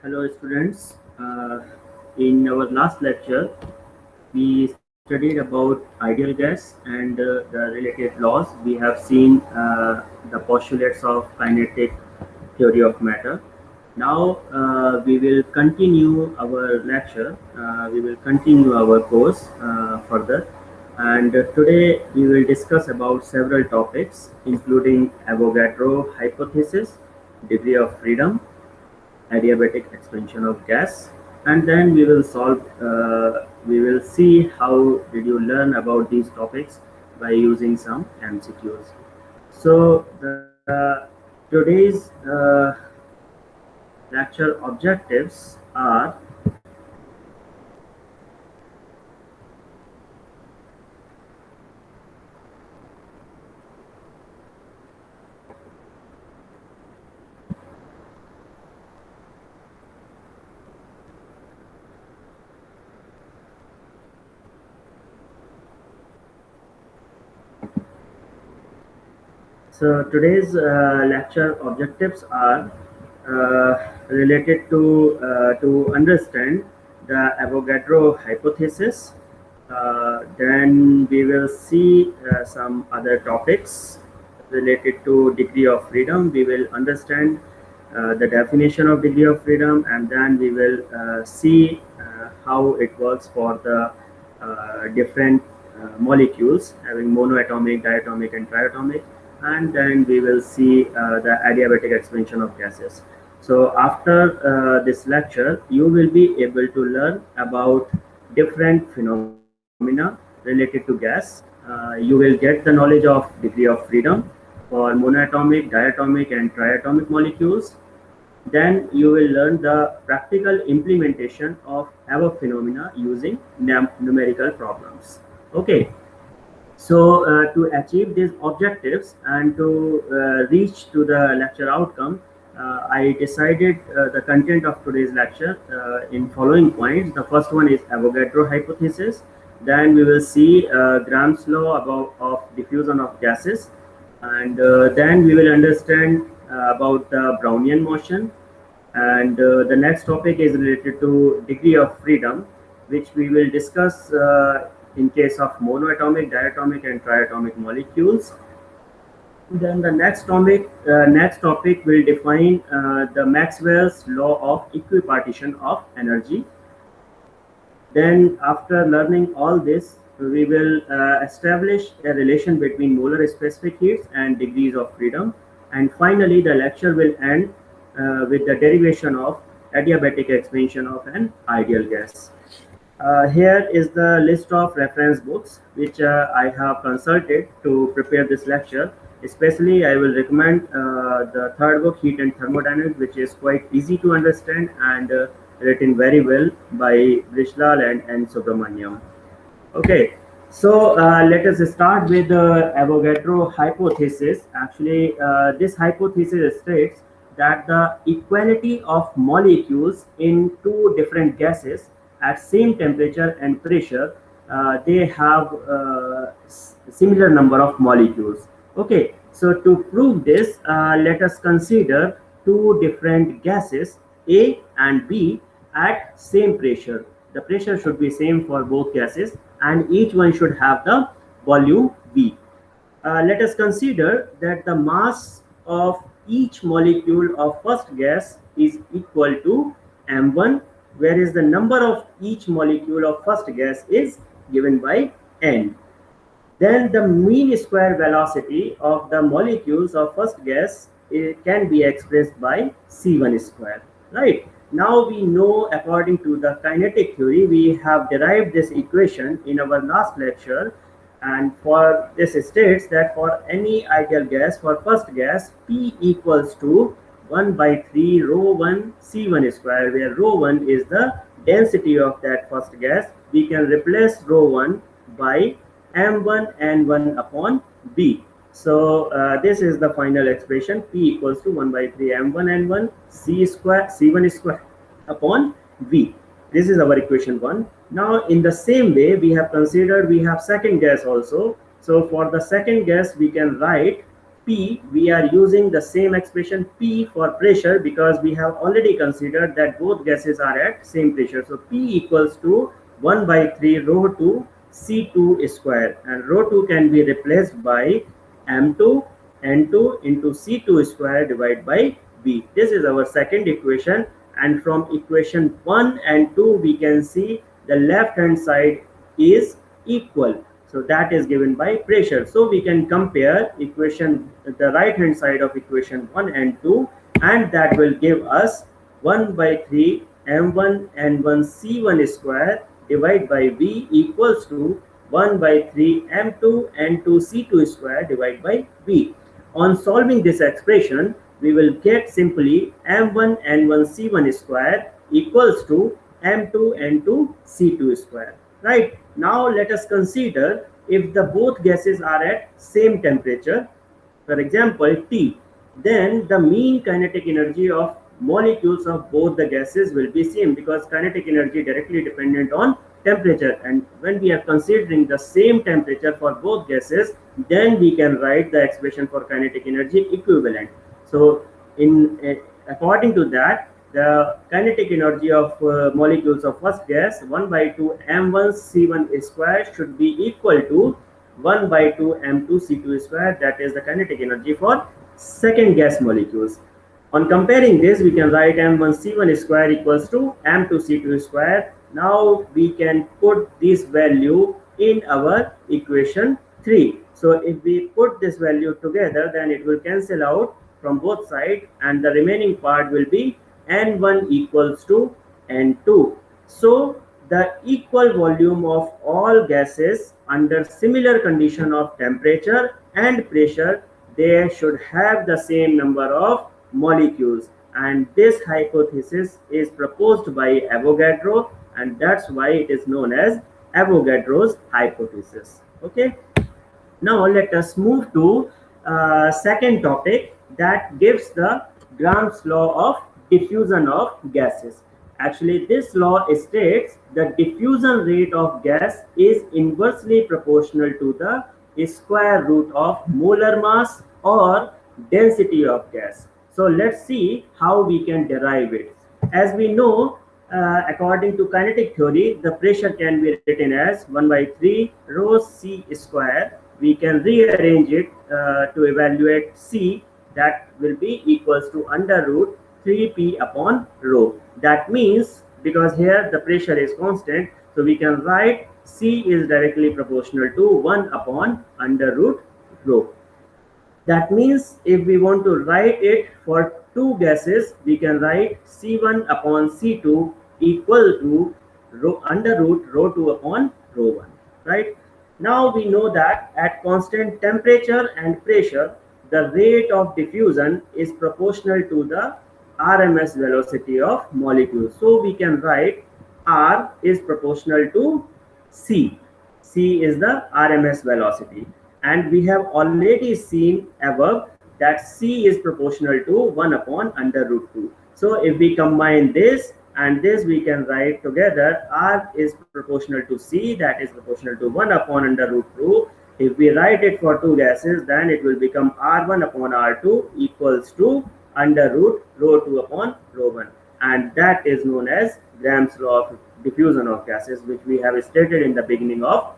Hello students. In our last lecture, we studied about ideal gas and the related laws. We have seen the postulates of kinetic theory of matter. Now we will continue our lecture. We will continue our course further. And today we will discuss about several topics, including Avogadro hypothesis, degree of freedom, adiabatic expansion of gas, and then we will see how did you learn about these topics by using some MCQs. So today's lecture objectives are: today's lecture objectives are related to understand the Avogadro hypothesis. Then we will see some other topics related to degree of freedom. We will understand the definition of degree of freedom, and then we will see how it works for the different molecules having monoatomic, diatomic, and triatomic, and then we will see the adiabatic expansion of gases. So after this lecture, you will be able to learn about different phenomena related to gas. You will get the knowledge of degree of freedom for monoatomic, diatomic, and triatomic molecules. Then you will learn the practical implementation of our phenomena using numerical problems. Okay. So to achieve these objectives and to reach to the lecture outcome, I decided the content of today's lecture in following points. The first one is Avogadro hypothesis. Then we will see Graham's law of diffusion of gases, and then we will understand about the Brownian motion. And the next topic is related to degree of freedom, which we will discuss in case of monoatomic, diatomic, and triatomic molecules. Then the next topic will define the Maxwell's law of equipartition of energy. Then after learning all this, we will establish a relation between molar specific heats and degrees of freedom. And finally, the lecture will end with the derivation of adiabatic expansion of an ideal gas. Here is the list of reference books which I have consulted to prepare this lecture. Especially, I will recommend the third book, Heat and Thermodynamics, which is quite easy to understand and written very well by Brishlal and Subramaniam. Okay, so let us start with the Avogadro hypothesis. Actually, this hypothesis states that the equality of molecules in two different gases at same temperature and pressure, they have similar number of molecules. Okay, so to prove this, let us consider two different gases A and B at same pressure. The pressure should be same for both gases, and each one should have the volume V. Let us consider that the mass of each molecule of first gas is equal to m1, whereas the number of each molecule of first gas is given by n. Then the mean square velocity of the molecules of first gas can be expressed by C1 square, right? Now we know, according to the kinetic theory, we have derived this equation in our last lecture, and for this states that for any ideal gas, for first gas, P equals to 1 by 3 rho 1 C1 square, where rho 1 is the density of that first gas. We can replace rho 1 by m1 n1 upon V. So this is the final expression, P equals to 1 by 3 m1 n1 C1 square upon V. This is our equation 1. Now in the same way, we have considered we have second gas also. So for the second gas, we can write P, we are using the same expression P for pressure because we have already considered that both gases are at same pressure. So P equals to 1 by 3 rho 2 C2 square, and rho 2 can be replaced by M2 N2 into C2 square divided by V. This is our second equation, and from equation 1 and 2 we can see the left hand side is equal. So that is given by pressure. So we can compare equation, the right hand side of equation 1 and 2, and that will give us 1 by 3 M1 N1 C1 square divided by V equals to 1 by 3 M2 N2 C2 square divided by V. On solving this expression, we will get simply M1 N1 C1 square equals to M2 N2 C2 square. Right, now let us consider if the both gases are at same temperature, for example T, then the mean kinetic energy of molecules of both the gases will be same, because kinetic energy directly dependent on temperature, and when we are considering the same temperature for both gases, then we can write the expression for kinetic energy equivalent. So according to that, the kinetic energy of molecules of first gas 1 by 2 M1 C1 square should be equal to 1 by 2 M2 C2 square. That is the kinetic energy for second gas molecules. On comparing this, we can write M1 C1 square equals to M2 C2 square. Now we can put this value in our equation 3. So if we put this value together, then it will cancel out from both sides, and the remaining part will be N1 equals to N2. So the equal volume of all gases under similar condition of temperature and pressure, they should have the same number of molecules, and this hypothesis is proposed by Avogadro, and that's why it is known as Avogadro's hypothesis. Okay, now let us move to second topic that gives the Graham's law of diffusion of gases. Actually, this law states the diffusion rate of gas is inversely proportional to the square root of molar mass or density of gas. So let's see how we can derive it. As we know, according to kinetic theory, the pressure can be written as 1 by 3 rho C square. We can rearrange it to evaluate C, that will be equals to under root 3p upon rho. That means, because here the pressure is constant, so we can write C is directly proportional to 1 upon under root rho. That means if we want to write it for two gases, we can write C1 upon C2 equal to under root rho 2 upon rho 1. Right? Now we know that at constant temperature and pressure, the rate of diffusion is proportional to the RMS velocity of molecules. So we can write R is proportional to C. C is the RMS velocity. And we have already seen above that C is proportional to 1 upon under root 2. So if we combine this and this, we can write together R is proportional to C, that is proportional to 1 upon under root 2. If we write it for two gases, then it will become R1 upon R2 equals to under root rho 2 upon rho 1. And that is known as Graham's law of diffusion of gases, which we have stated in the beginning of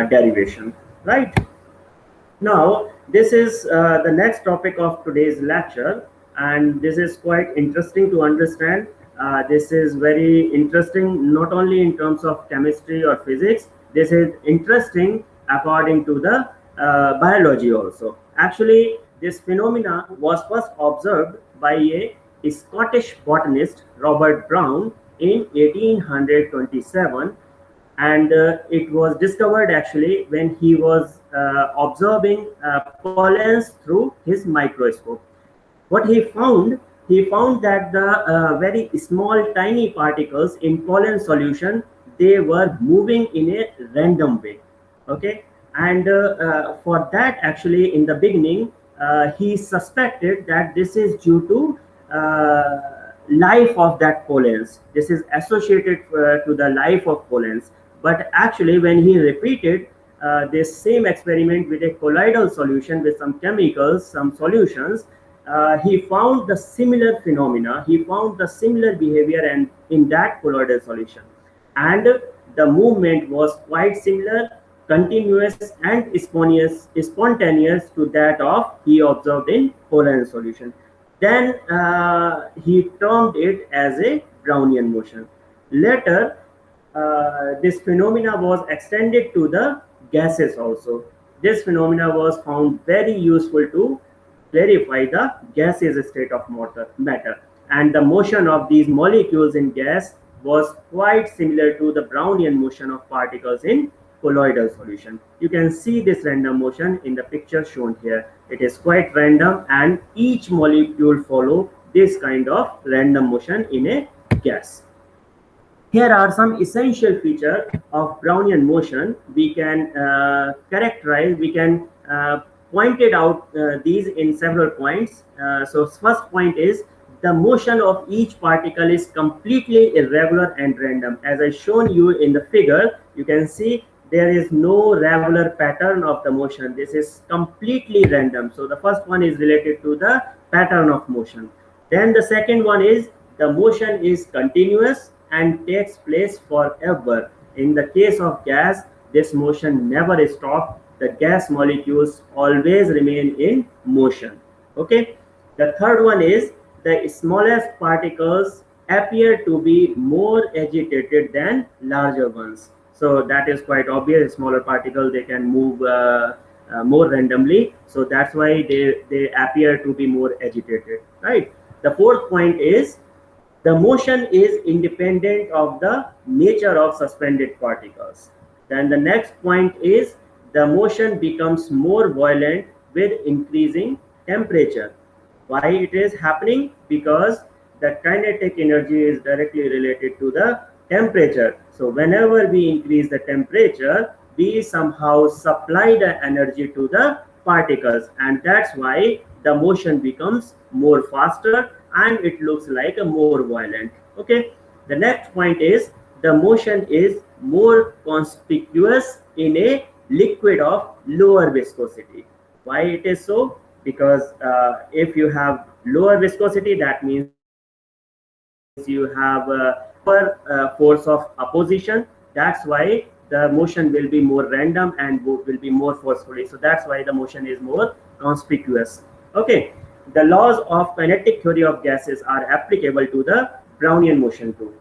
derivation. Right? Now, this is the next topic of today's lecture, and this is quite interesting to understand. This is very interesting not only in terms of chemistry or physics, this is interesting according to the biology also. Actually, this phenomena was first observed by a Scottish botanist, Robert Brown, in 1827, and it was discovered actually when he was observing pollens through his microscope. What he found that the very small tiny particles in pollen solution, they were moving in a random way. Okay, and for that, actually in the beginning he suspected that this is due to life of that pollens. This is associated to the life of pollens. But actually when he repeated this same experiment with a colloidal solution with some chemicals, some solutions, he found the similar phenomena, he found the similar behavior and in that colloidal solution. And the movement was quite similar, continuous and spontaneous to that of he observed in colloidal solution. Then he termed it as a Brownian motion. Later, this phenomena was extended to the gases also. This phenomena was found very useful to clarify the gaseous state of matter, and the motion of these molecules in gas was quite similar to the Brownian motion of particles in colloidal solution. You can see this random motion in the picture shown here. It is quite random and each molecule follow this kind of random motion in a gas. Here are some essential features of Brownian motion. We can characterize, we can point it out these in several points. So first point is the motion of each particle is completely irregular and random. As I shown you in the figure, you can see there is no regular pattern of the motion. This is completely random. So the first one is related to the pattern of motion. Then the second one is the motion is continuous and takes place forever. In the case of gas, this motion never stops. The gas molecules always remain in motion. Okay. The third one is the smallest particles appear to be more agitated than larger ones. So that is quite obvious. Smaller particles, they can move more randomly. So that's why they appear to be more agitated, right? The fourth point is the motion is independent of the nature of suspended particles. Then the next point is the motion becomes more violent with increasing temperature. Why it is happening? Because the kinetic energy is directly related to the temperature. So whenever we increase the temperature, we somehow supply the energy to the particles, and that's why the motion becomes more faster and it looks like a more violent. Okay. The next point is the motion is more conspicuous in a liquid of lower viscosity. Why it is so? Because if you have lower viscosity, that means you have a force of opposition. That's why the motion will be more random and will be more forcefully. So that's why the motion is more conspicuous. Okay. The laws of kinetic theory of gases are applicable to the Brownian motion too.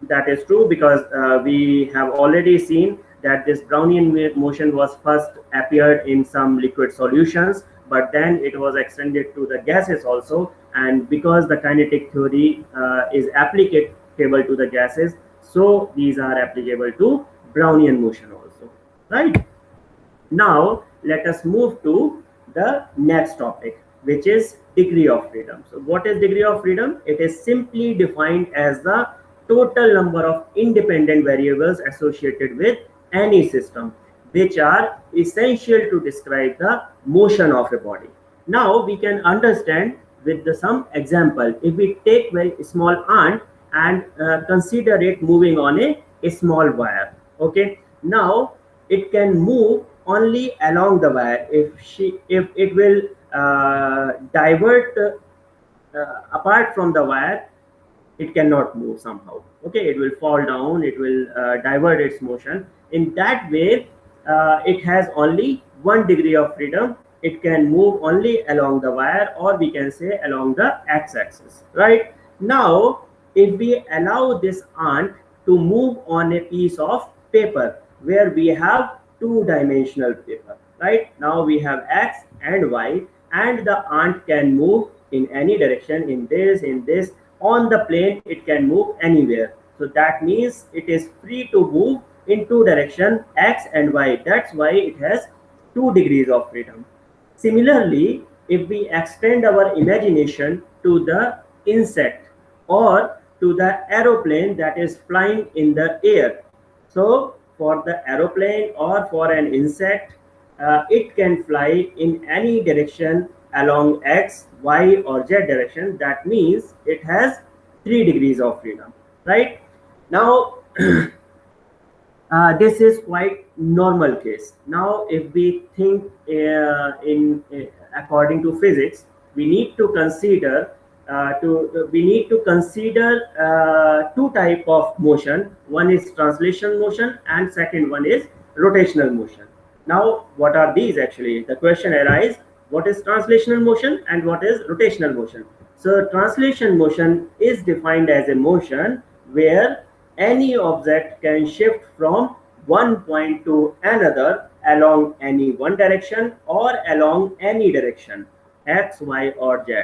That is true because we have already seen that this Brownian motion was first appeared in some liquid solutions, but then it was extended to the gases also. And because the kinetic theory is applicable to the gases, so these are applicable to Brownian motion also, right? Now let us move to the next topic, which is degree of freedom. So what is degree of freedom? It is simply defined as the total number of independent variables associated with any system, which are essential to describe the motion of a body. Now we can understand with some example. If we take very small ant and consider it moving on a small wire. Okay. Now it can move only along the wire. If it will divert apart from the wire, it cannot move somehow. Okay, it will fall down, it will divert its motion. In that way, it has only one degree of freedom. It can move only along the wire, or we can say along the x-axis, right? Now if we allow this ant to move on a piece of paper where we have two-dimensional paper, right? Now we have x and y, and the ant can move in any direction, in this, on the plane. It can move anywhere. So that means it is free to move in two directions, x and y. That's why it has 2 degrees of freedom. Similarly, if we extend our imagination to the insect or to the aeroplane that is flying in the air, so for the aeroplane or for an insect, it can fly in any direction along x, y or z direction. That means it has 3 degrees of freedom, right? Now This is quite normal case. Now, if we think in according to physics, we need to consider two type of motion. One is translation motion, and second one is rotational motion. Now, what are these actually? The question arises: what is translational motion and what is rotational motion? So, translation motion is defined as a motion where any object can shift from one point to another along any one direction or along any direction, x, y, or z.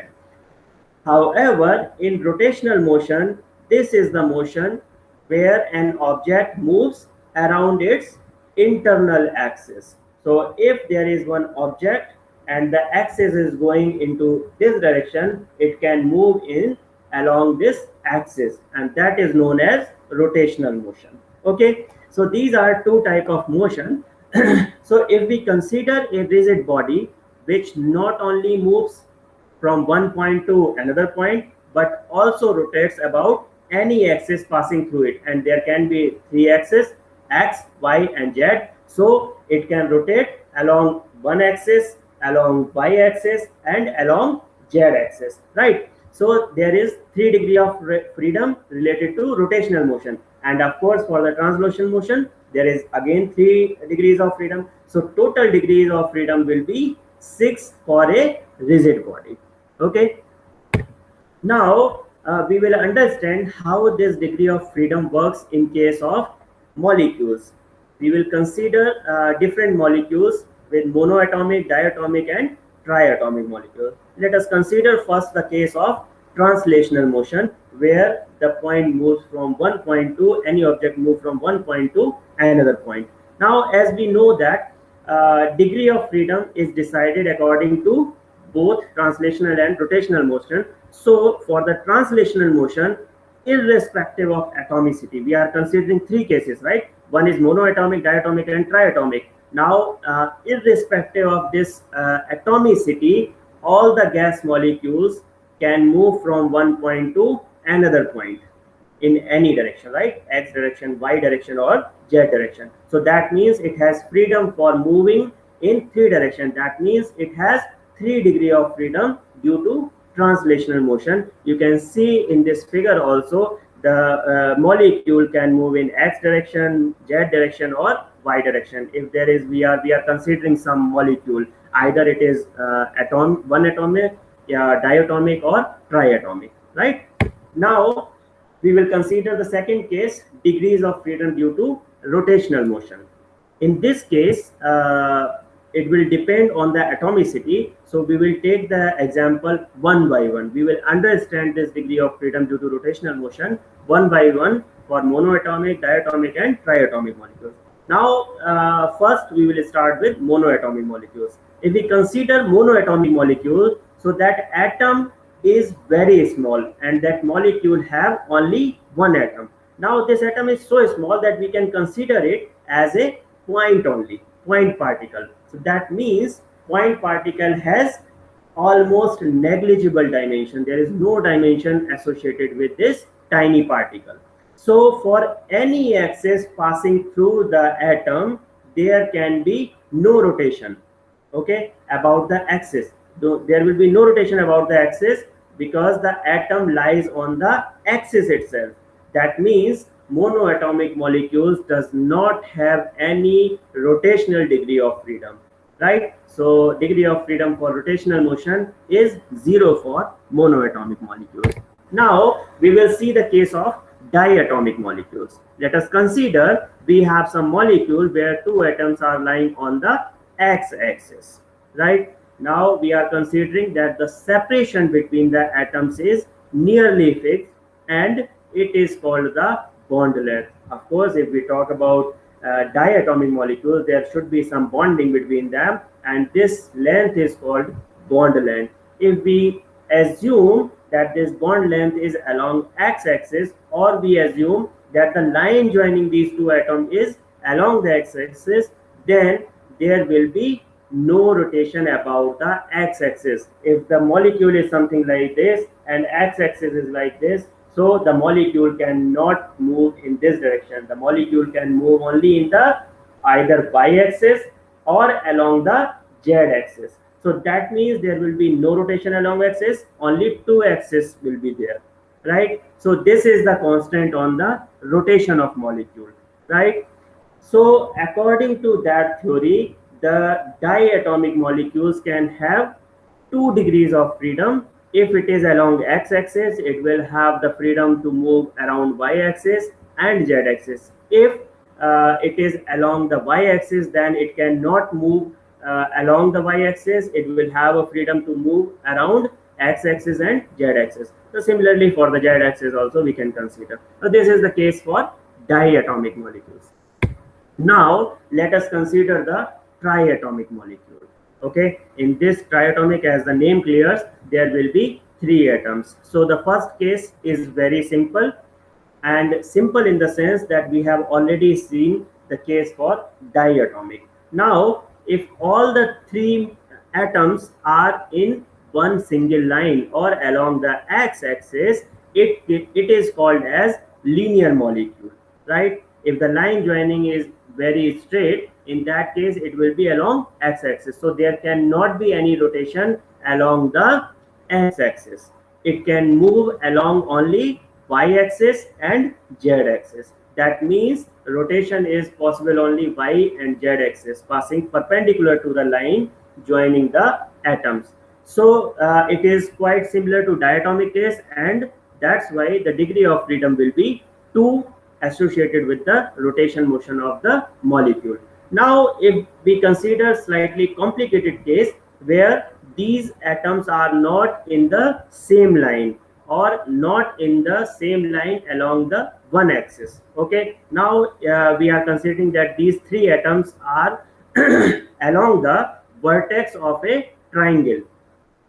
However, in rotational motion, this is the motion where an object moves around its internal axis. So if there is one object and the axis is going into this direction, it can move in along this axis, and that is known as rotational motion. Okay, so these are two type of motion. So if we consider a rigid body which not only moves from one point to another point, but also rotates about any axis passing through it, and there can be three axes, x, y, and z. So it can rotate along one axis, along y axis, and along z axis, right? So there is 3 degrees of freedom related to rotational motion, and of course for the translation motion there is again 3 degrees of freedom. So total degrees of freedom will be 6 for a rigid body. Okay, now we will understand how this degree of freedom works in case of molecules. We will consider different molecules with monoatomic, diatomic, and triatomic molecules. Let us consider first the case of translational motion, where the point moves from one point to any object moves from one point to another point. Now, as we know that degree of freedom is decided according to both translational and rotational motion. So for the translational motion, irrespective of atomicity, we are considering three cases, right? One is monoatomic, diatomic, and triatomic. Now, irrespective of this atomicity, all the gas molecules can move from one point to another point in any direction, right? X direction, Y direction, or Z direction. So that means it has freedom for moving in three directions. That means it has 3 degrees of freedom due to translational motion. You can see in this figure also the molecule can move in X direction, Z direction, or Y direction. If there is, we are considering some molecule, either it is one atomic, diatomic, or triatomic, right? Now we will consider the second case, degrees of freedom due to rotational motion. In this case, it will depend on the atomicity. So we will take the example one by one. We will understand this degree of freedom due to rotational motion one by one for monoatomic, diatomic, and triatomic molecules. Now, first we will start with monoatomic molecules. If we consider monoatomic molecule, so that atom is very small and that molecule have only one atom. Now this atom is so small that we can consider it as a point only, point particle. So that means point particle has almost negligible dimension. There is no dimension associated with this tiny particle. So for any axis passing through the atom, there can be no rotation, okay, about the axis. There will be no rotation about the axis because the atom lies on the axis itself. That means monoatomic molecules does not have any rotational degree of freedom, right? So degree of freedom for rotational motion is 0 for monoatomic molecules. Now we will see the case of diatomic molecules. Let us consider we have some molecule where two atoms are lying on the x-axis, right? Now we are considering that the separation between the atoms is nearly fixed and it is called the bond length. Of course, if we talk about diatomic molecules, there should be some bonding between them, and this length is called bond length. If we assume that this bond length is along x-axis, or we assume that the line joining these two atoms is along the x-axis, then there will be no rotation about the x-axis. If the molecule is something like this and x-axis is like this, So the molecule cannot move in this direction. The molecule can move only in the either y-axis or along the z-axis. So that means there will be no rotation along axis, only two axes will be there, right? So this is the constant on the rotation of molecule, right? So according to that theory, the diatomic molecules can have 2 degrees of freedom. If it is along x-axis, it will have the freedom to move around y-axis and z-axis. If it is along the y-axis, then it cannot move along the y-axis. It will have a freedom to move around x-axis and z-axis. So similarly for the z-axis also we can consider. So this is the case for diatomic molecules. Now let us consider the triatomic molecule. Okay, in this triatomic, as the name clears, there will be 3 atoms. So the first case is very simple, and simple in the sense that we have already seen the case for diatomic. Now if all the 3 atoms are in one single line or along the x-axis, it is called as linear molecule, right? If the line joining is very straight, in that case it will be along x-axis. So there cannot be any rotation along the x-axis. It can move along only y-axis and z-axis. That means rotation is possible only y and z-axis, passing perpendicular to the line joining the atoms. So it is quite similar to diatomic case, and that's why the degree of freedom will be 2 associated with the rotation motion of the molecule. Now if we consider slightly complicated case where these atoms are not in the same line or not in the same line along the one axis. Okay, now we are considering that these 3 atoms are along the vertex of a triangle.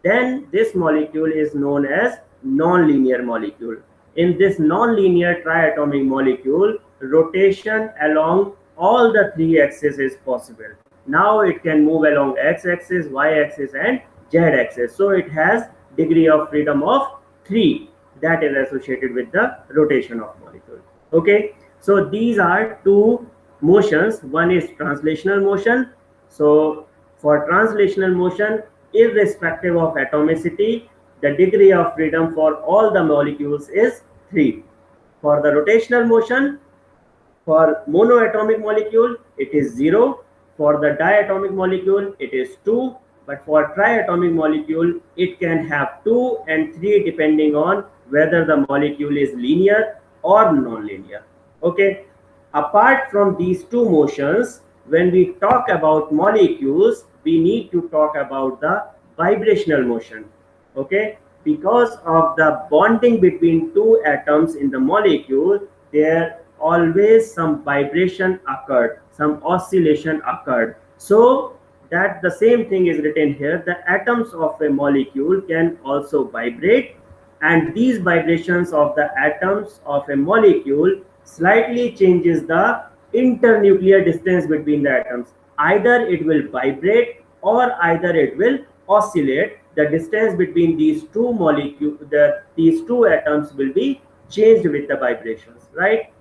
Then this molecule is known as non-linear molecule. In this non-linear triatomic molecule, rotation along all the 3 axes is possible. Now it can move along x-axis, y-axis and z-axis. So it has degree of freedom of 3 that is associated with the rotation of molecule. Okay, so these are 2 motions. One is translational motion. So for translational motion, irrespective of atomicity, the degree of freedom for all the molecules is 3. For the rotational motion, for monoatomic molecule, it is 0. For the diatomic molecule, it is 2. But for triatomic molecule, it can have 2 and 3 depending on whether the molecule is linear or non-linear. Okay. Apart from these 2 motions, when we talk about molecules, we need to talk about the vibrational motion. Okay, because of the bonding between 2 atoms in the molecule, there always some vibration occurred, some oscillation occurred. So that the same thing is written here. The atoms of a molecule can also vibrate, and these vibrations of the atoms of a molecule slightly changes the internuclear distance between the atoms. Either it will vibrate or either it will oscillate. The distance between these 2 molecules, these 2 atoms will be changed with the vibrations, right?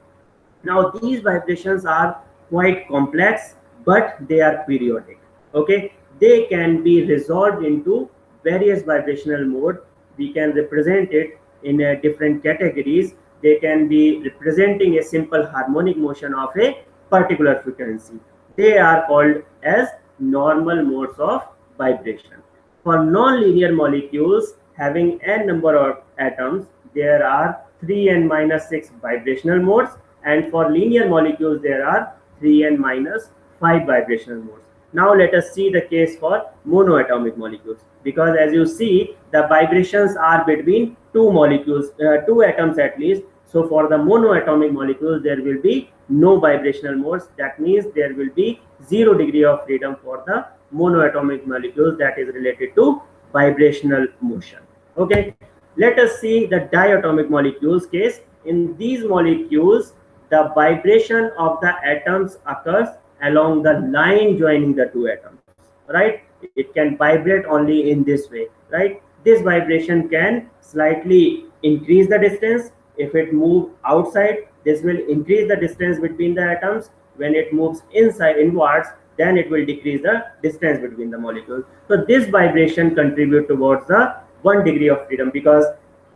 Now these vibrations are quite complex, but they are periodic. Okay, they can be resolved into various vibrational mode. We can represent it in different categories. They can be representing a simple harmonic motion of a particular frequency. They are called as normal modes of vibration. For non-linear molecules having n number of atoms, there are 3n minus 6 vibrational modes, and for linear molecules there are 3n minus 5 vibrational modes. Now let us see the case for monoatomic molecules, because as you see, the vibrations are between 2 molecules, 2 atoms at least. So for the monoatomic molecules, there will be no vibrational modes. That means there will be 0 degree of freedom for the monoatomic molecules, that is related to vibrational motion. Okay, let us see the diatomic molecules case. In these molecules, the vibration of the atoms occurs along the line joining the 2 atoms, right? It can vibrate only in this way, right? This vibration can slightly increase the distance If it moves outside, this will increase the distance between the atoms. When it moves inside inwards, then it will decrease the distance between the molecules. So this vibration contribute towards the 1 degree of freedom, because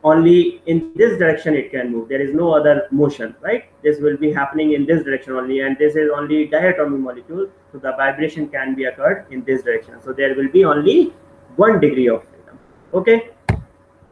only in this direction it can move. There is no other motion, right? This will be happening in this direction only, and this is only diatomic molecule, so the vibration can be occurred in this direction. So there will be only 1 degree of freedom. Okay,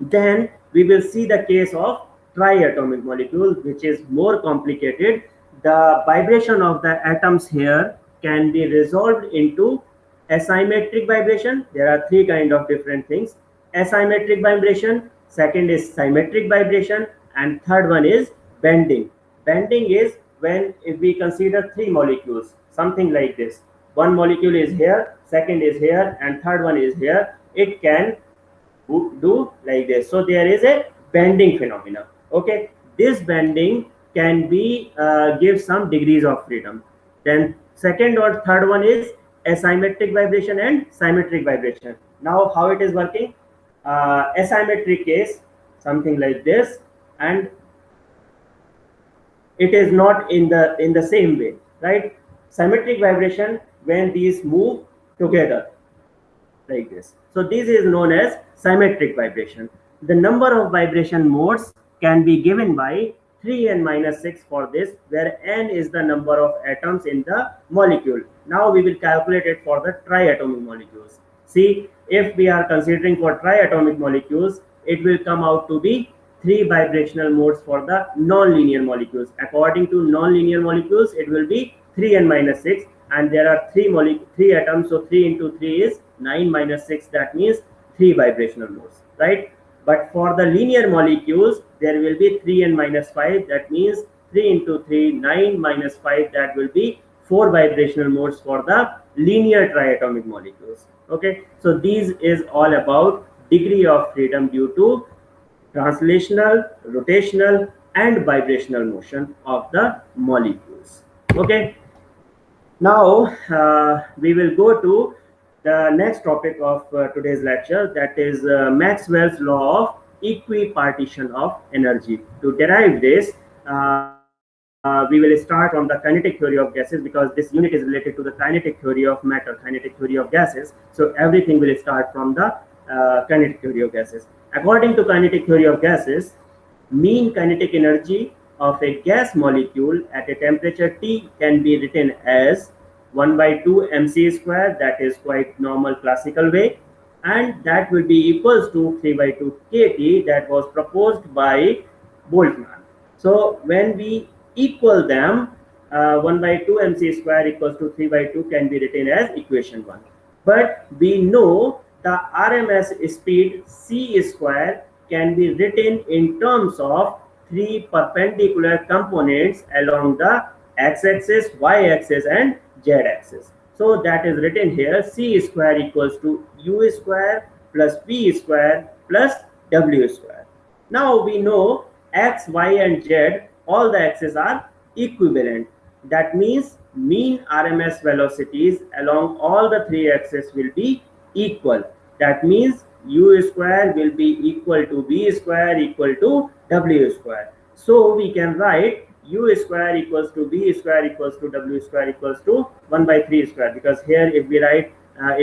then we will see the case of triatomic molecule, which is more complicated. The vibration of the atoms here can be resolved into asymmetric vibration. There are three kind of different things: asymmetric vibration, second is symmetric vibration, and third one is bending. Bending is when, if we consider three molecules, something like this. One molecule is here, second is here, and third one is here. It can do like this. So there is a bending phenomena. Okay, this bending can be give some degrees of freedom. Then second or third one is asymmetric vibration and symmetric vibration. Now how it is working? Asymmetric case, something like this, and it is not in the same way, right? Symmetric vibration, when these move together like this. So this is known as symmetric vibration. The number of vibration modes can be given by 3n-6 for this, where n is the number of atoms in the molecule. Now we will calculate it for the triatomic molecules. See, if we are considering for triatomic molecules, it will come out to be 3 vibrational modes for the non-linear molecules. According to non-linear molecules, it will be 3n-6, and there are 3 atoms, so 3 into 3 is 9-6, that means 3 vibrational modes, right? But for the linear molecules, there will be 3n-5, that means 3 into 3, 9-5, that will be 4 vibrational modes for the linear triatomic molecules. Okay, so this is all about degree of freedom due to translational, rotational, and vibrational motion of the molecules. Okay, now we will go to the next topic of today's lecture, that is Maxwell's law of equipartition of energy. To derive this, we will start from the kinetic theory of gases, because this unit is related to the kinetic theory of matter, kinetic theory of gases. So everything will start from the kinetic theory of gases. According to kinetic theory of gases, mean kinetic energy of a gas molecule at a temperature T can be written as 1/2 mc square, that is quite normal classical way, and that will be equals to 3/2 kT, that was proposed by Boltzmann. So when we equal them, 1/2 mc square equals to 3/2 can be written as equation 1. But we know the RMS speed c square can be written in terms of 3 perpendicular components along the x-axis, y-axis, and z-axis. So that is written here: c square equals to u square plus v square plus w square. Now we know x, y, and z, all the axes are equivalent. That means mean RMS velocities along all the 3 axes will be equal. That means u square will be equal to v square equal to w square. So we can write u square equals to v square equals to w square equals to 1/3 square, because here if we write,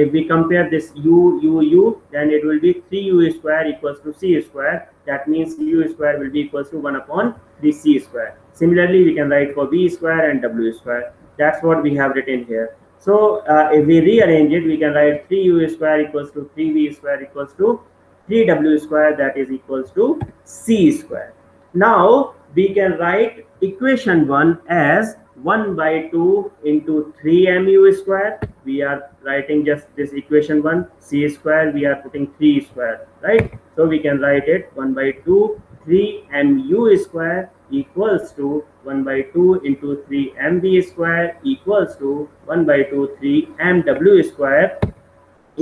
if we compare this u, then it will be 3u square equals to c square. That means u square will be equals to 1/3c square. Similarly, we can write for v square and w square. That's what we have written here. So if we rearrange it, we can write 3u square equals to 3v square equals to 3w square, that is equals to c square. Now we can write equation 1 as 1/2 into 3mu square. We are writing just this equation 1, c square, we are putting 3 square, right? So we can write it 1/2 3mu square equals to 1/2 into 3mv square equals to 1/2 3mw square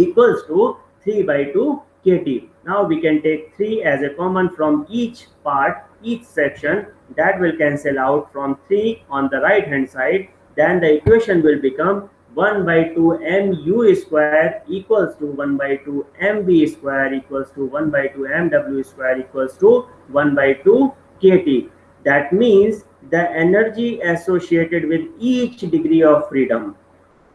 equals to 3/2 kT. Now we can take 3 as a common from each part, each section. That will cancel out from 3 on the right hand side. Then the equation will become 1/2 mu square equals to 1/2 mv square equals to 1/2 mw square equals to 1/2 kT. That means the energy associated with each degree of freedom.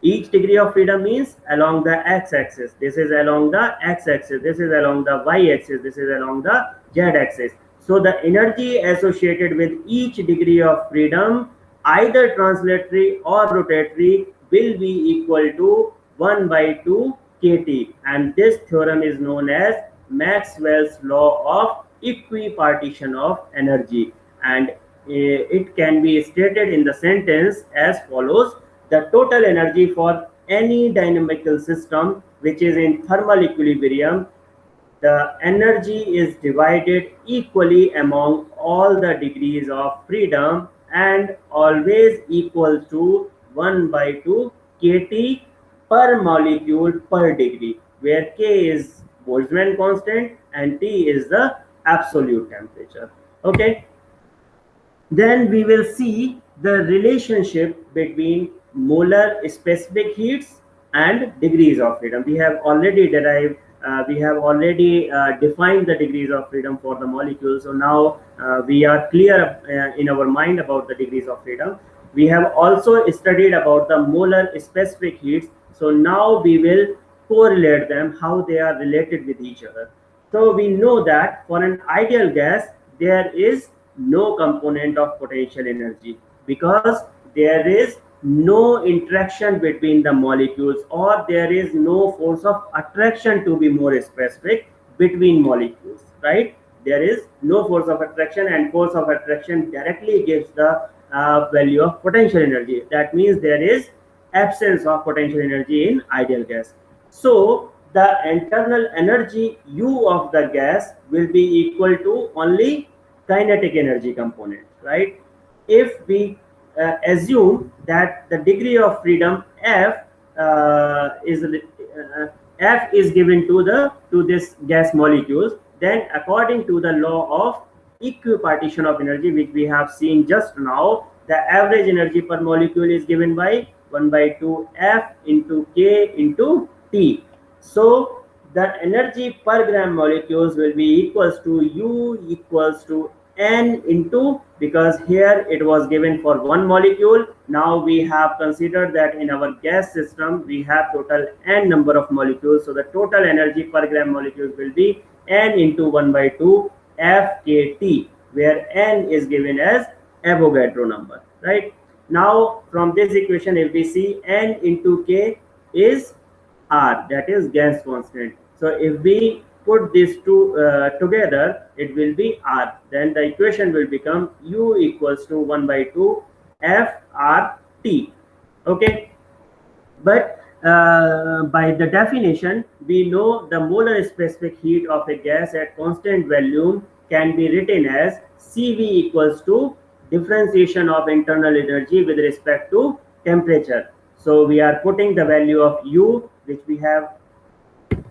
Each degree of freedom means along the x-axis. This is along the x-axis. This is along the y-axis. This is along the z-axis. So the energy associated with each degree of freedom, either translatory or rotatory, will be equal to 1 by 2 kT. And this theorem is known as Maxwell's law of equipartition of energy. And it can be stated in the sentence as follows: the total energy for any dynamical system which is in thermal equilibrium, the energy is divided equally among all the degrees of freedom and always equal to 1 by 2 kT per molecule per degree, where K is Boltzmann constant and T is the absolute temperature. Okay. Then we will see the relationship between molar specific heats and degrees of freedom. We have already derived, defined the degrees of freedom for the molecules. So now we are clear in our mind about the degrees of freedom. We have also studied about the molar specific heats. So now we will correlate them, how they are related with each other. So we know that for an ideal gas, there is no component of potential energy because there is no interaction between the molecules, or there is no force of attraction, to be more specific, between molecules, right? There is no force of attraction, and force of attraction directly gives the value of potential energy. That means there is absence of potential energy in ideal gas. So the internal energy U of the gas will be equal to only kinetic energy component, right? If we assume that the degree of freedom F is given to this gas molecules, then according to the law of equipartition of energy, which we have seen just now, the average energy per molecule is given by 1 by 2 F into K into T. So the energy per gram molecules will be equals to U equals to N into, because here it was given for one molecule. Now we have considered that in our gas system we have total N number of molecules. So the total energy per gram molecules will be N into 1 by 2 FKT, where N is given as Avogadro number, right? Now from this equation, if we see N into K is R, that is gas constant. So if we put these two together, it will be R. Then the equation will become U equals to 1 by 2 FRT. Okay. But by the definition, we know the molar specific heat of a gas at constant volume can be written as CV equals to differentiation of internal energy with respect to temperature. So we are putting the value of U, which we have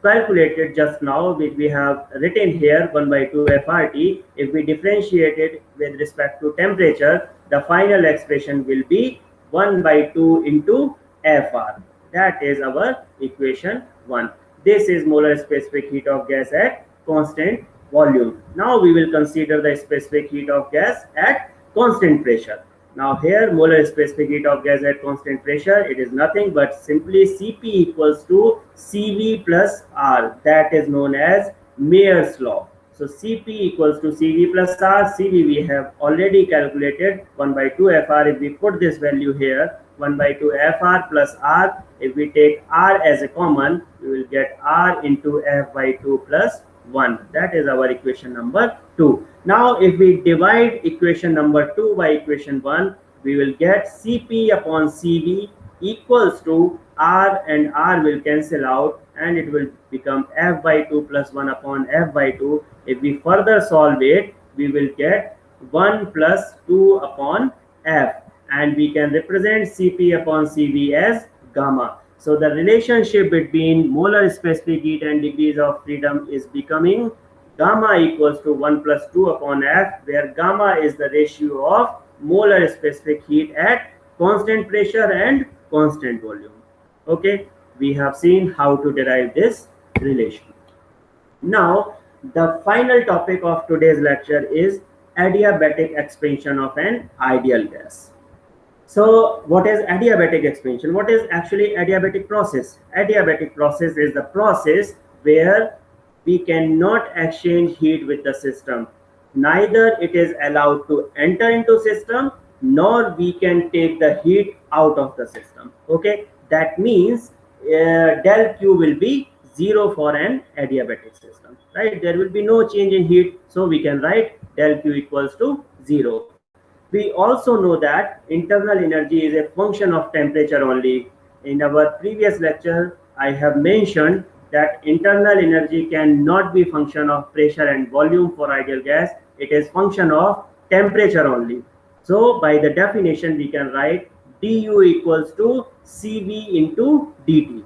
calculated just now, which we have written here 1 by 2 FRT. If we differentiate it with respect to temperature, the final expression will be 1 by 2 into FR. That is our equation 1. This is molar specific heat of gas at constant volume. Now we will consider the specific heat of gas at constant pressure. Now here molar specific heat of gas at constant pressure, it is nothing but simply Cp equals to Cv plus R. That is known as Mayer's law. So Cp equals to Cv plus R. Cv we have already calculated 1 by 2 Fr. If we put this value here, 1 by 2 Fr plus R, if we take R as a common, we will get R into F by 2 plus 1. That is our equation number 2. Now if we divide equation number 2 by equation 1, we will get Cp upon Cv equals to R, and R will cancel out and it will become F by 2 plus 1 upon F by 2. If we further solve it, we will get 1 plus 2 upon F, and we can represent Cp upon Cv as gamma. So the relationship between molar specific heat and degrees of freedom is becoming gamma equals to 1 plus 2 upon F, where gamma is the ratio of molar specific heat at constant pressure and constant volume. Okay, we have seen how to derive this relation. Now the final topic of today's lecture is adiabatic expansion of an ideal gas. So what is adiabatic expansion? What is actually adiabatic process? Adiabatic process is the process where we cannot exchange heat with the system. Neither it is allowed to enter into system, nor we can take the heat out of the system. Okay, that means del Q will be 0 for an adiabatic system, right? There will be no change in heat, so we can write del Q equals to 0. We also know that internal energy is a function of temperature only. In our previous lecture, I have mentioned that internal energy cannot be function of pressure and volume for ideal gas. It is function of temperature only. So by the definition, we can write du equals to Cv into dt.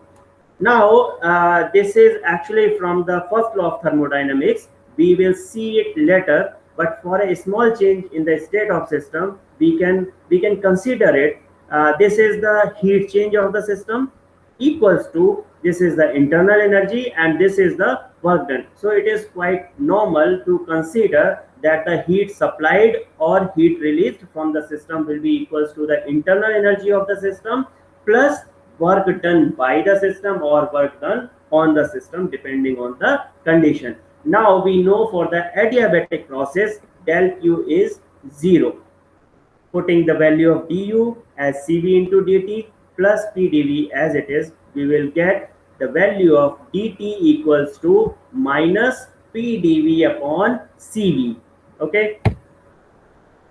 Now, this is actually from the first law of thermodynamics. We will see it later, but for a small change in the state of system, we can consider it. This is the heat change of the system equals to, this is the internal energy and this is the work done. So it is quite normal to consider that the heat supplied or heat released from the system will be equals to the internal energy of the system plus work done by the system or work done on the system depending on the condition. Now we know for the adiabatic process del Q is 0. Putting the value of du as Cv into dt plus Pdv as it is, we will get the value of dt equals to minus Pdv upon Cv. Okay.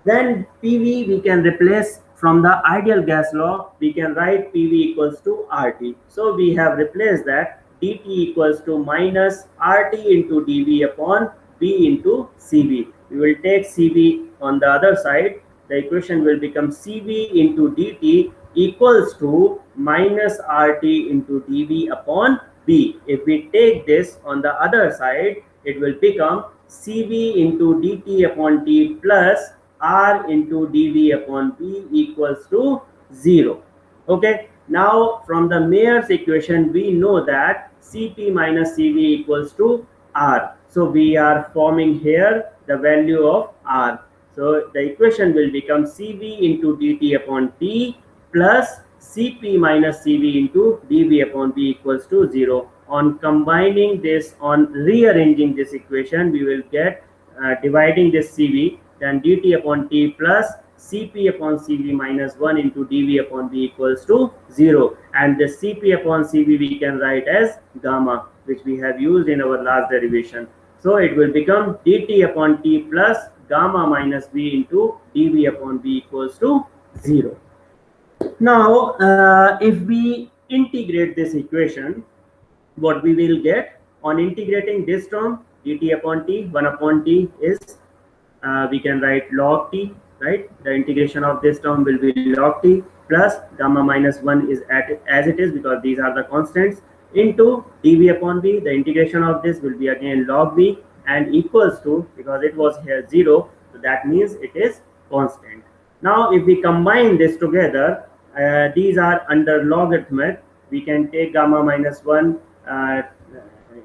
Then Pv we can replace from the ideal gas law. We can write Pv equals to RT. So we have replaced that dt equals to minus RT into dV upon V into Cv. We will take Cv on the other side. The equation will become Cv into dt equals to minus RT into dV upon V. If we take this on the other side, it will become Cv into dt upon T plus R into dV upon V equals to 0. Okay. Now from the Mayer's equation, we know that Cp minus Cv equals to R. So we are forming here the value of R. So the equation will become Cv into dt upon T plus Cp minus Cv into dV upon V equals to 0. On combining this, on rearranging this equation, we will get dividing this Cv, then dt upon T plus Cp upon Cv minus 1 into dV upon V equals to 0. And the Cp upon Cv we can write as gamma, which we have used in our last derivation. So it will become dt upon T plus gamma minus V into dV upon V equals to 0. Now, if we integrate this equation, what we will get on integrating this term, dt upon T, 1 upon T is, we can write log T, right? The integration of this term will be log T plus gamma minus 1 is as it is because these are the constants into dV upon V. The integration of this will be again log V and equals to, because it was here 0, so that means it is constant. Now if we combine this together, these are under logarithm. We can take gamma minus 1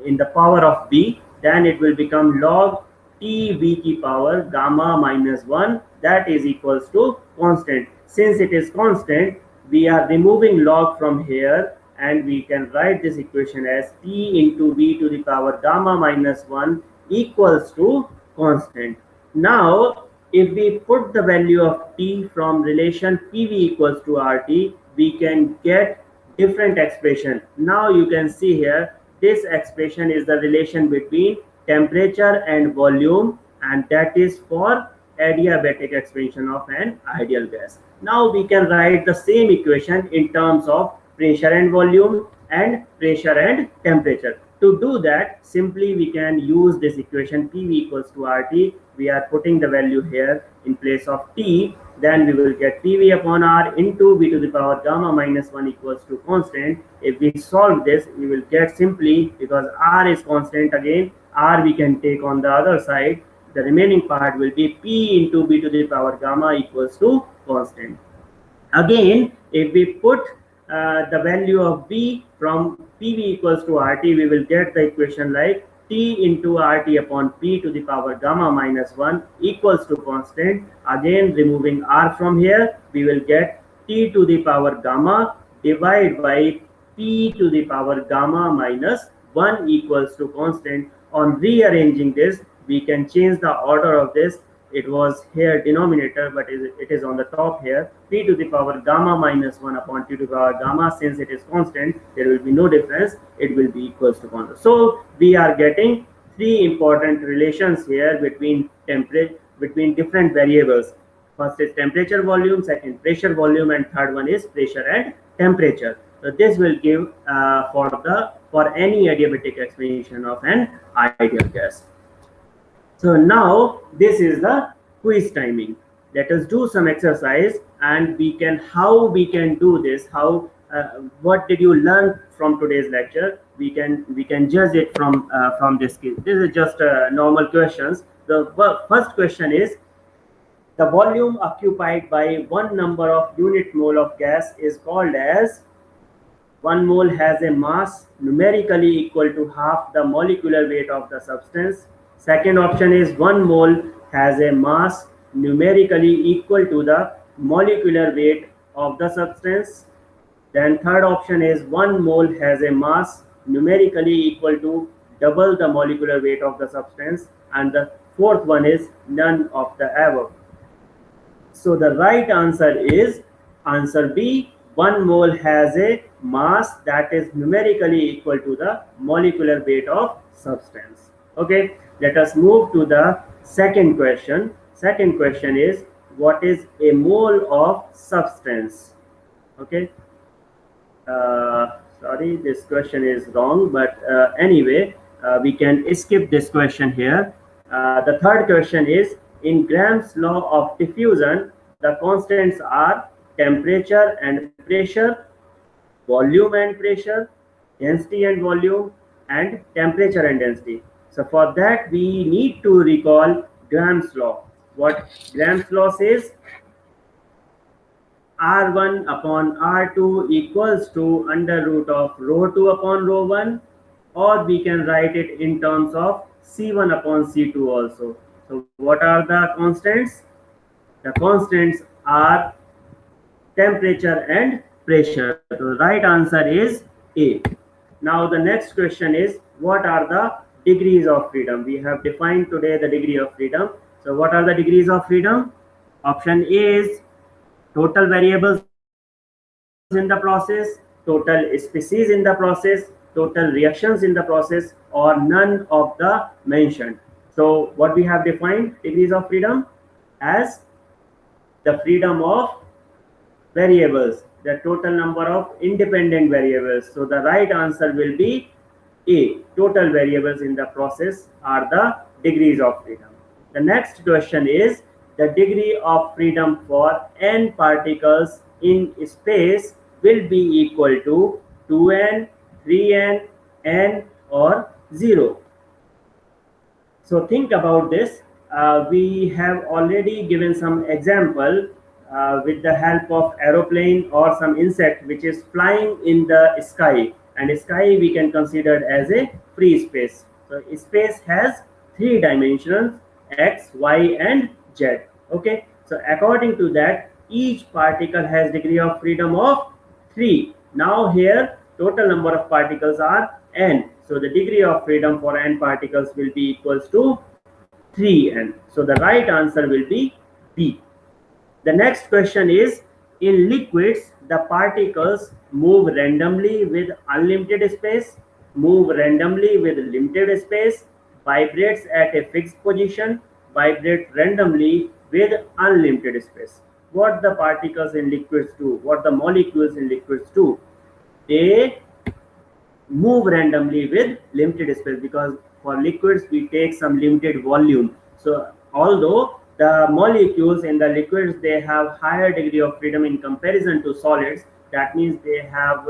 in the power of B, then it will become log T V की power gamma minus 1, that is equals to constant. Since it is constant, we are removing log from here and we can write this equation as T into V to the power gamma minus 1 equals to constant. Now if we put the value of T from relation PV equals to RT, we can get different expression. Now you can see here, this expression is the relation between temperature and volume, and that is for adiabatic expansion of an ideal gas. Now we can write the same equation in terms of pressure and volume and pressure and temperature. To do that, simply we can use this equation PV equals to RT. We are putting the value here in place of T, then we will get PV upon R into V to the power gamma minus 1 equals to constant. If we solve this, we will get simply, because R is constant again, R we can take on the other side, the remaining part will be P into V to the power gamma equals to constant. Again, if we put the value of V from PV equals to RT, we will get the equation like T into RT upon P to the power gamma minus 1 equals to constant. Again, removing R from here, we will get T to the power gamma divided by P to the power gamma minus 1 equals to constant. On rearranging this, we can change the order of this. It was here denominator, but it is on the top here. P to the power gamma minus 1 upon T to the power gamma. Since it is constant, there will be no difference. It will be equals to constant. So we are getting three important relations here between different variables. First is temperature volume, second pressure volume, and third one is pressure and temperature. So this will give for any adiabatic expansion of an ideal gas. So now this is the quiz timing. Let us do some exercise, and how we can do this. What did you learn from today's lecture? We can judge it from this case. This is just normal questions. The first question is, the volume occupied by one number of unit mole of gas is called as. 1 mole has a mass numerically equal to half the molecular weight of the substance. Second option is 1 mole has a mass numerically equal to the molecular weight of the substance. Then third option is 1 mole has a mass numerically equal to double the molecular weight of the substance. And the fourth one is none of the above. So the right answer is answer B. 1 mole has a mass that is numerically equal to the molecular weight of substance. Okay, let us move to the second question. Second question is, what is a mole of substance? Okay, sorry, this question is wrong, but anyway, we can skip this question here. The third question is, in Graham's law of diffusion, the constants are temperature and pressure, volume and pressure, density and volume, and temperature and density. So for that, we need to recall Graham's law. What Graham's law says, R1 upon R2 equals to under root of ρ2 upon ρ1, or we can write it in terms of C1 upon C2 also. So what are the constants? The constants are temperature and pressure. So the right answer is A. Now the next question is, what are the degrees of freedom? We have defined today the degree of freedom. So what are the degrees of freedom? Option A is total variables in the process, total species in the process, total reactions in the process, or none of the mentioned. So what we have defined degrees of freedom as the freedom of variables, the total number of independent variables. So the right answer will be A. Total variables in the process are the degrees of freedom. The next question is, the degree of freedom for n particles in space will be equal to 2n, 3n, n, or 0. So think about this. We have already given some example with the help of aeroplane or some insect which is flying in the sky, and sky we can consider as a free space. So space has 3 dimensions, x, y, and z. Okay, so according to that, each particle has degree of freedom of 3. Now here total number of particles are n, so the degree of freedom for n particles will be equals to 3n. So the right answer will be B. The next question is, in liquids, the particles move randomly with unlimited space, move randomly with limited space, vibrates at a fixed position, vibrate randomly with unlimited space. What the particles in liquids do, what the molecules in liquids do, they move randomly with limited space, because for liquids we take some limited volume. So although the molecules in the liquids, they have higher degree of freedom in comparison to solids, that means they have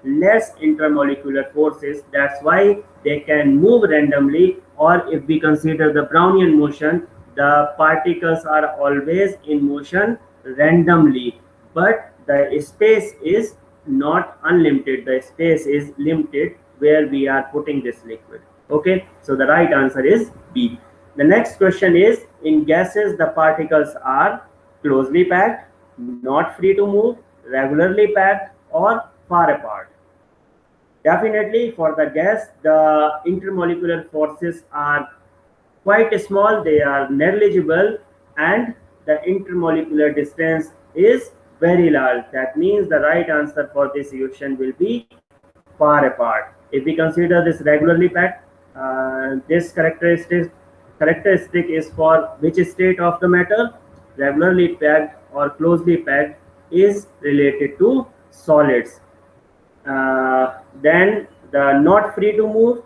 less intermolecular forces. That's why they can move randomly. Or if we consider the Brownian motion, the particles are always in motion randomly, but the space is not unlimited. The space is limited where we are putting this liquid. Okay, so the right answer is B. The next question is, in gases the particles are closely packed, not free to move, regularly packed, or far apart. Definitely for the gas, the intermolecular forces are quite small, they are negligible, and the intermolecular distance is very large. That means the right answer for this equation will be far apart. If we consider this regularly packed, this characteristic is for which state of the matter? Regularly packed or closely packed is related to solids. Then the not free to move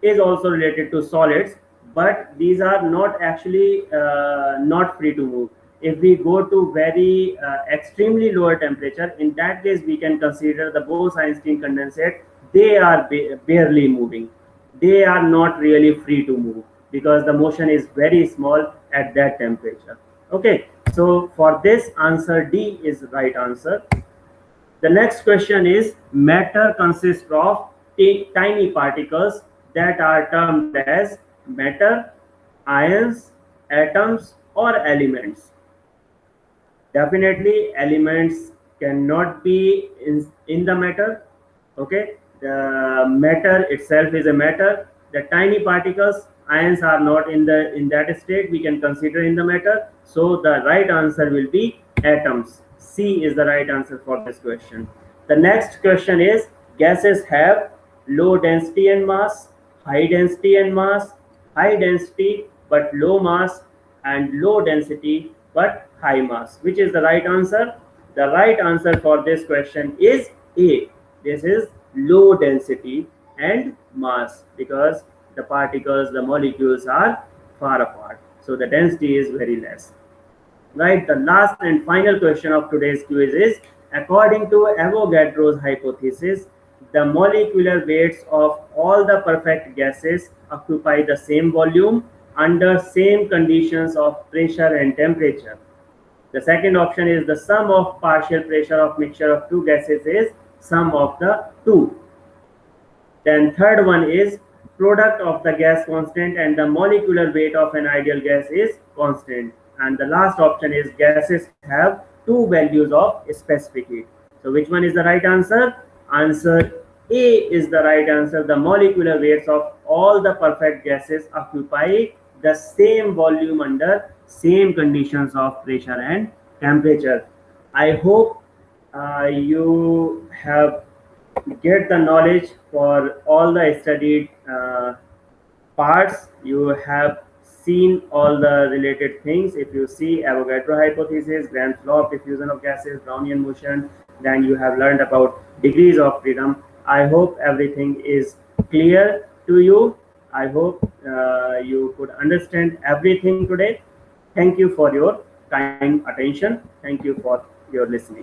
is also related to solids, but these are not actually not free to move. If we go to very extremely lower temperature, in that case we can consider the Bose-Einstein condensate. They are barely moving. They are not really free to move because the motion is very small at that temperature. Okay, so for this, answer D is the right answer. The next question is, matter consists of tiny particles that are termed as matter, ions, atoms, or elements. Definitely elements cannot be in the matter. Okay, the matter itself is a matter. The tiny particles, ions, are not in that state, we can consider in the matter. So the right answer will be atoms. C is the right answer for this question. The next question is, gases have low density and mass, high density and mass, high density but low mass, and low density but high mass. Which is the right answer? The right answer for this question is A. This is low density and mass because the particles, the molecules are far apart. So the density is very less. Right, the last and final question of today's quiz is, according to Avogadro's hypothesis, the molecular weights of all the perfect gases occupy the same volume under same conditions of pressure and temperature. The second option is, the sum of partial pressure of mixture of two gases is sum of the two. Then third one is, product of the gas constant and the molecular weight of an ideal gas is constant. And the last option is, gases have two values of specific heat. So which one is the right answer? Answer A is the right answer. The molecular weights of all the perfect gases occupy the same volume under same conditions of pressure and temperature. I hope you have get the knowledge for all the studied parts. You have seen all the related things. If you see Avogadro hypothesis, Grant's law of diffusion of gases, Brownian motion, then you have learned about degrees of freedom. I hope everything is clear to you. I hope you could understand everything today. Thank you for your kind attention. Thank you for your listening.